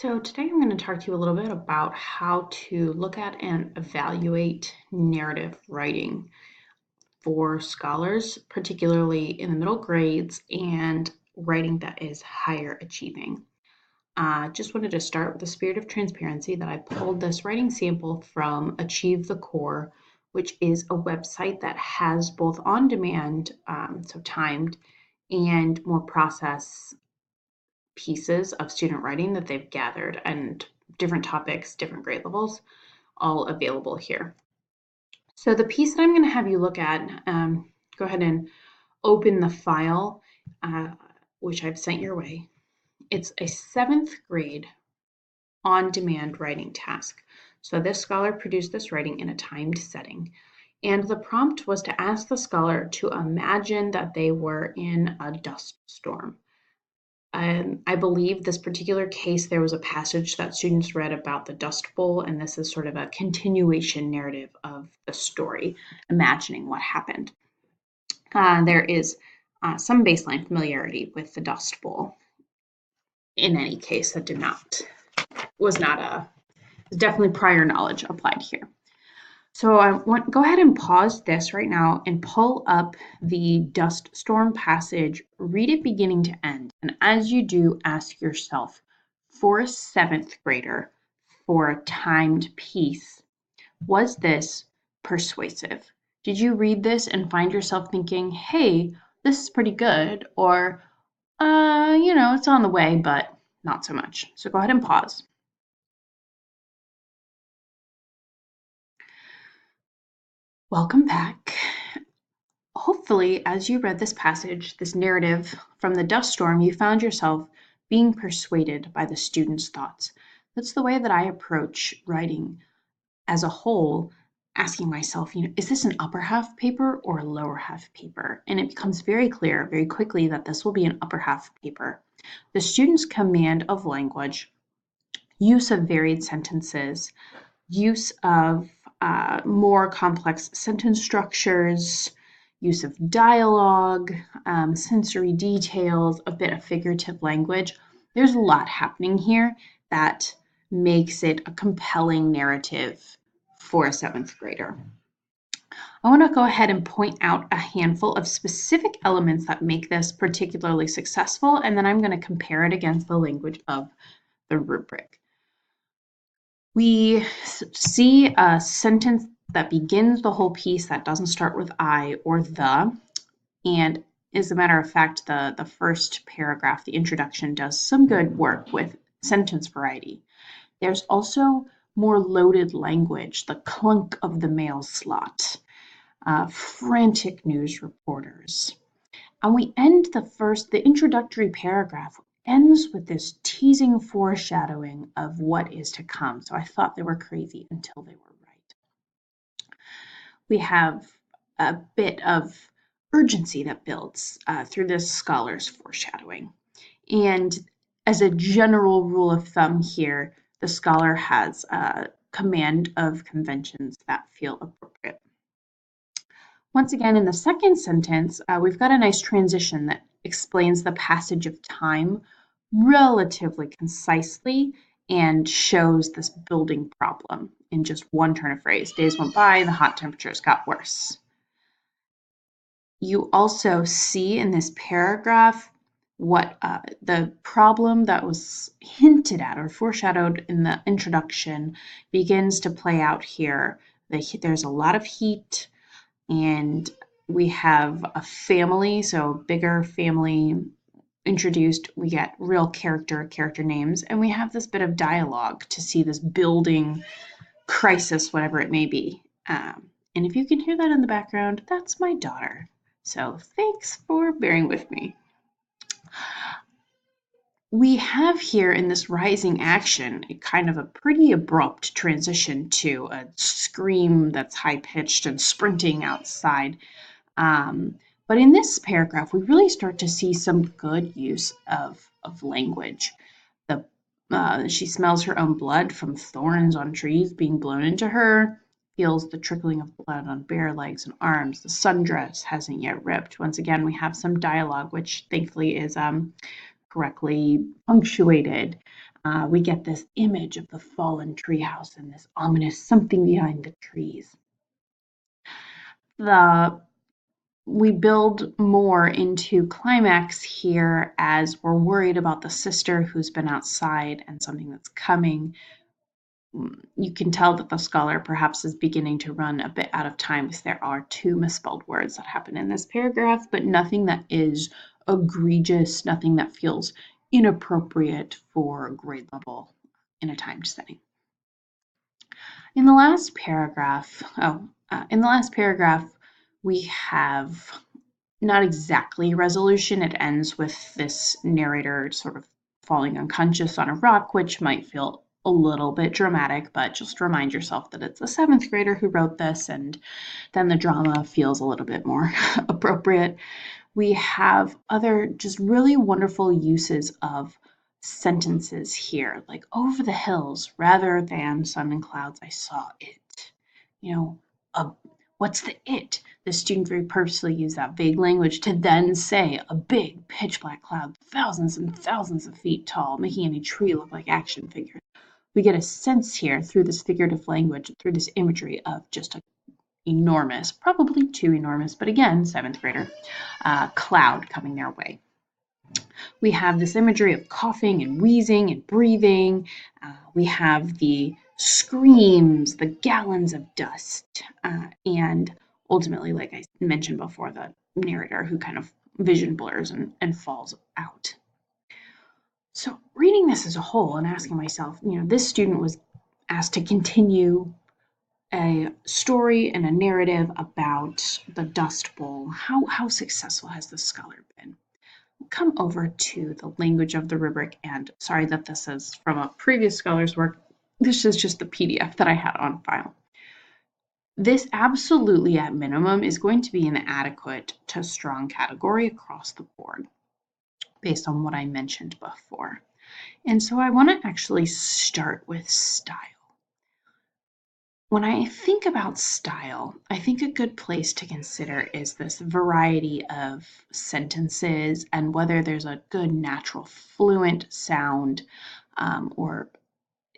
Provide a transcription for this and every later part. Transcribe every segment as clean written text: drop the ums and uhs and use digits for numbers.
So, today I'm going to talk to you a little bit about how to look at and evaluate narrative writing for scholars, particularly in the middle grades and writing that is higher achieving. Just wanted to start with the spirit of transparency that I pulled this writing sample from Achieve the Core, which is a website that has both on demand, so timed, and more process pieces of student writing that they've gathered and different topics, different grade levels, all available here. So the piece that I'm going to have you look at, go ahead and open the file, which I've sent your way. It's a 7th grade on-demand writing task. So this scholar produced this writing in a timed setting. And the prompt was to ask the scholar to imagine that they were in a dust storm. I believe this particular case, there was a passage that students read about the Dust Bowl, and this is sort of a continuation narrative of the story, imagining what happened. There is some baseline familiarity with the Dust Bowl. In any case, that definitely prior knowledge applied here. So go ahead and pause this right now and pull up the dust storm passage, read it beginning to end. And as you do, ask yourself, for a 7th grader, for a timed piece, was this persuasive? Did you read this and find yourself thinking, hey, this is pretty good, or, it's on the way, but not so much. So go ahead and pause. Welcome back. Hopefully, as you read this passage, this narrative from the dust storm, you found yourself being persuaded by the student's thoughts. That's the way that I approach writing as a whole, asking myself, is this an upper half paper or a lower half paper? And it becomes very clear very quickly that this will be an upper half paper. The student's command of language, use of varied sentences, use of more complex sentence structures, use of dialogue, sensory details, a bit of figurative language. There's a lot happening here that makes it a compelling narrative for a 7th grader. I want to go ahead and point out a handful of specific elements that make this particularly successful, and then I'm going to compare it against the language of the rubric. We see a sentence that begins the whole piece that doesn't start with I or the, and as a matter of fact, the first paragraph, the introduction, does some good work with sentence variety. There's also more loaded language, the clunk of the mail slot, frantic news reporters. And we end the introductory paragraph ends with this teasing foreshadowing of what is to come. So I thought they were crazy until they were right. We have a bit of urgency that builds through this scholar's foreshadowing. And as a general rule of thumb here, the scholar has a command of conventions that feel appropriate. Once again, in the second sentence, we've got a nice transition that explains the passage of time relatively concisely and shows this building problem in just one turn of phrase. Days went by, the hot temperatures got worse. You also see in this paragraph what the problem that was hinted at or foreshadowed in the introduction begins to play out here. There's a lot of heat, and we have a family, so bigger family introduced. We get real character names, and we have this bit of dialogue to see this building crisis, whatever it may be. And if you can hear that in the background, that's my daughter. So thanks for bearing with me. We have here in this rising action a kind of a pretty abrupt transition to a scream that's high-pitched and sprinting outside. But in this paragraph, we really start to see some good use of language. She smells her own blood from thorns on trees being blown into her, feels the trickling of blood on bare legs and arms. The sundress hasn't yet ripped. Once again, we have some dialogue, which thankfully is correctly punctuated. We get this image of the fallen treehouse and this ominous something behind the trees. We build more into climax here as we're worried about the sister who's been outside and something that's coming. You can tell that the scholar perhaps is beginning to run a bit out of time because there are 2 misspelled words that happen in this paragraph, but nothing that is egregious, nothing that feels inappropriate for grade level in a timed setting. In the last paragraph, we have not exactly resolution. It ends with this narrator sort of falling unconscious on a rock, which might feel a little bit dramatic, but just remind yourself that it's a 7th grader who wrote this, and then the drama feels a little bit more appropriate. We have other just really wonderful uses of sentences here, like over the hills rather than sun and clouds, I saw it. What's the it? The student very purposely used that vague language to then say a big pitch black cloud thousands and thousands of feet tall, making any tree look like action figures. We get a sense here through this figurative language, through this imagery of just a enormous, probably too enormous, but again, 7th grader, cloud coming their way. We have this imagery of coughing and wheezing and breathing. We have the screams, the gallons of dust, and ultimately, like I mentioned before, the narrator who kind of vision blurs and falls out. So reading this as a whole and asking myself, this student was asked to continue a story and a narrative about the Dust Bowl. How successful has this scholar been? Come over to the language of the rubric, and sorry that this is from a previous scholar's work. This is just the PDF that I had on file. This absolutely, at minimum, is going to be an adequate to strong category across the board based on what I mentioned before. And so I want to actually start with style. When I think about style, I think a good place to consider is this variety of sentences and whether there's a good natural fluent sound, or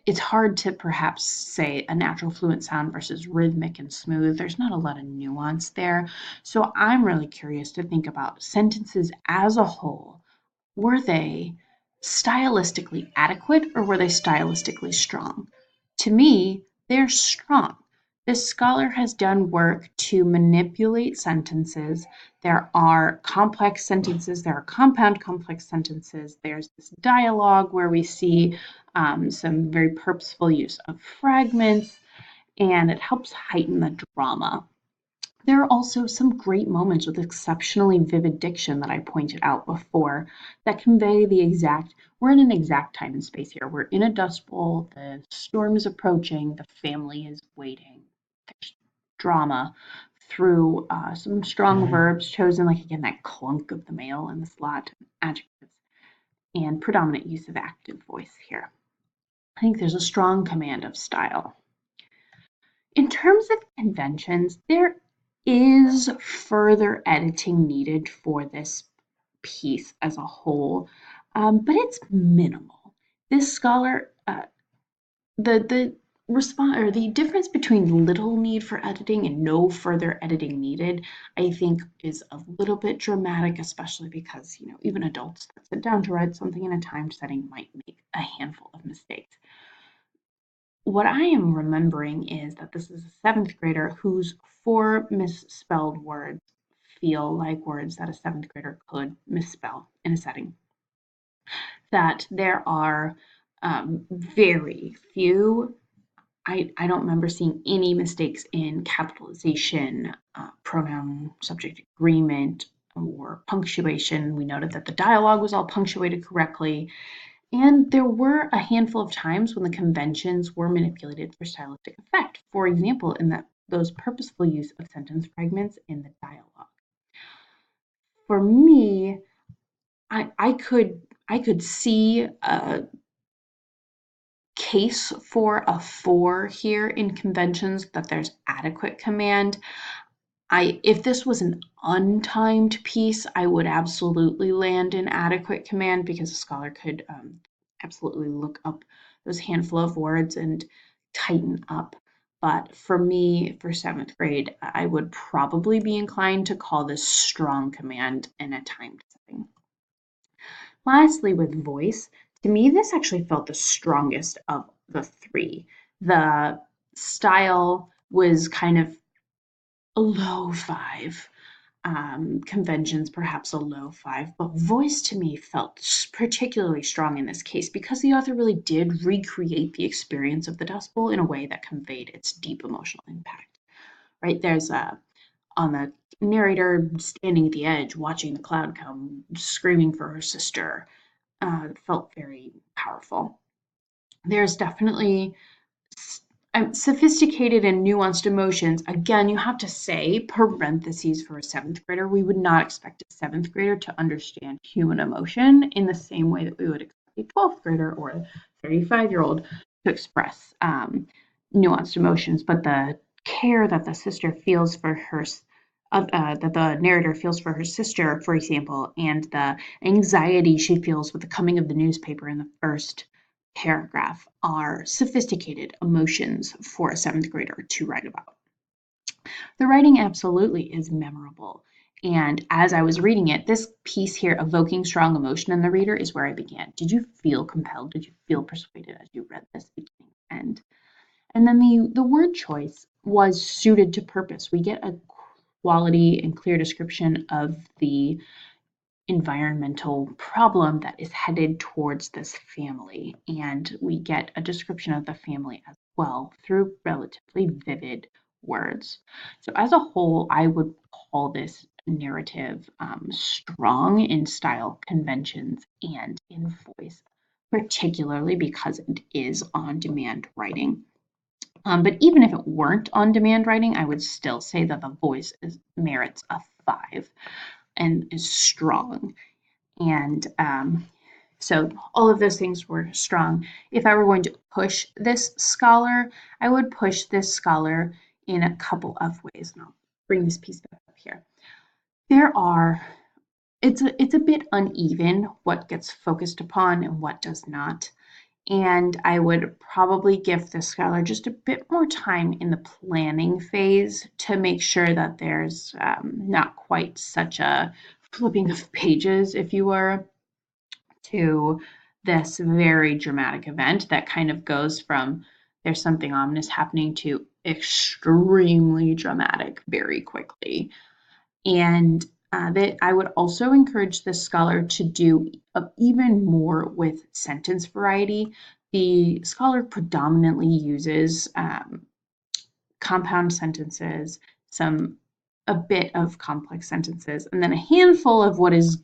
it's hard to perhaps say a natural fluent sound versus rhythmic and smooth. There's not a lot of nuance there. So I'm really curious to think about sentences as a whole. Were they stylistically adequate or were they stylistically strong? To me, they're strong. This scholar has done work to manipulate sentences. There are complex sentences, there are compound complex sentences. There's this dialogue where we see some very purposeful use of fragments, and it helps heighten the drama. There are also some great moments with exceptionally vivid diction that I pointed out before that convey we're in an exact time and space here. We're in a dust bowl, the storm is approaching, the family is waiting. There's drama through some strong verbs chosen, like again, that clunk of the male in the slot, adjectives, and predominant use of active voice here. I think there's a strong command of style. In terms of conventions, there is further editing needed for this piece as a whole, but it's minimal. This scholar, the difference between little need for editing and no further editing needed, I think is a little bit dramatic, especially because even adults that sit down to write something in a timed setting might make a handful of mistakes. What I am remembering is that this is a 7th grader whose 4 misspelled words feel like words that a 7th grader could misspell in a setting. That there are very few, I don't remember seeing any mistakes in capitalization, pronoun, subject agreement, or punctuation. We noted that the dialogue was all punctuated correctly. And there were a handful of times when the conventions were manipulated for stylistic effect. For example, in those purposeful use of sentence fragments in the dialogue. For me, I could see a case for a 4 here in conventions, that there's adequate command. If this was an untimed piece, I would absolutely land in adequate command because a scholar could absolutely look up those handful of words and tighten up. But for me, for 7th grade, I would probably be inclined to call this strong command in a timed setting. Lastly, with voice, to me, this actually felt the strongest of the three. The style was kind of a low 5. Conventions, perhaps a low 5, but voice to me felt particularly strong in this case because the author really did recreate the experience of the Dust Bowl in a way that conveyed its deep emotional impact. Right there's on the narrator standing at the edge, watching the cloud come, screaming for her sister. Felt very powerful. There's definitely sophisticated and nuanced emotions. Again, you have to say parentheses for a 7th grader. We would not expect a 7th grader to understand human emotion in the same way that we would expect a 12th grader or a 35-year-old to express nuanced emotions. But the care that the sister feels for her that the narrator feels for her sister, for example, and the anxiety she feels with the coming of the newspaper in the first paragraph are sophisticated emotions for a 7th grader to write about. The writing absolutely is memorable. And as I was reading it, this piece here, evoking strong emotion in the reader, is where I began. Did you feel compelled? Did you feel persuaded as you read this beginning and end? And then the word choice was suited to purpose. We get a quality and clear description of the environmental problem that is headed towards this family. And we get a description of the family as well through relatively vivid words. So as a whole, I would call this narrative strong in style conventions and in voice, particularly because it is on-demand writing. But even if it weren't on-demand writing, I would still say that the voice merits a 5 and is strong. And so all of those things were strong. If I were going to push this scholar, I would push this scholar in a couple of ways. And I'll bring this piece back up here. It's a bit uneven what gets focused upon and what does not. And I would probably give the scholar just a bit more time in the planning phase to make sure that there's not quite such a flipping of pages, if you were, to this very dramatic event that kind of goes from there's something ominous happening to extremely dramatic very quickly. And that I would also encourage the scholar to do even more with sentence variety. The scholar predominantly uses compound sentences, a bit of complex sentences, and then a handful of what is,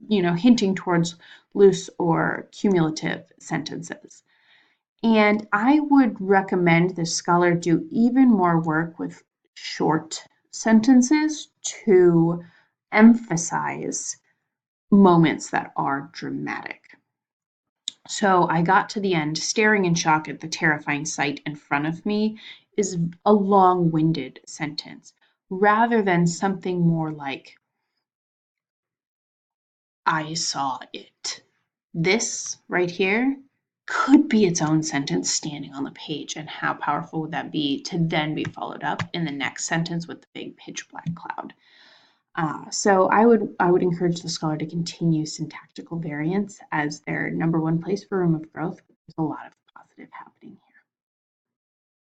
hinting towards loose or cumulative sentences. And I would recommend the scholar do even more work with short sentences to emphasize moments that are dramatic. So I got to the end, staring in shock at the terrifying sight in front of me is a long-winded sentence, rather than something more like, I saw it. This right here could be its own sentence standing on the page, and how powerful would that be to then be followed up in the next sentence with the big pitch black cloud. So I would encourage the scholar to continue syntactical variants as their number one place for room of growth. There's a lot of